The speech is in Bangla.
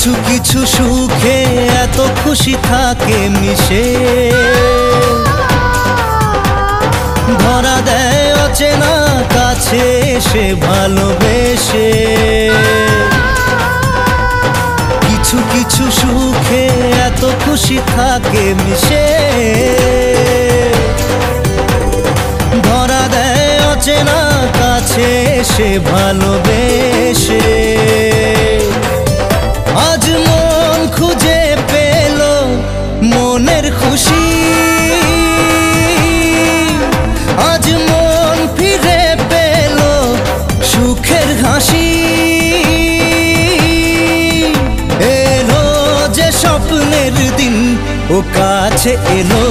কিছু কিছু সুখে এত খুশি থাকে মিশে, ধরা দেয় অচেনা কাছে এসে ভালোবেসে। কিছু কিছু সুখে এত খুশি থাকে মিশে, ধরা দেয় অচেনা কাছে এসে ভালোবেসে। আজ মন খুঁজে পেল মনের খুশি, আজ মন ফিরে পেল সুখের হাসি। এলো যে স্বপ্নের দিন ও কাছে এলো,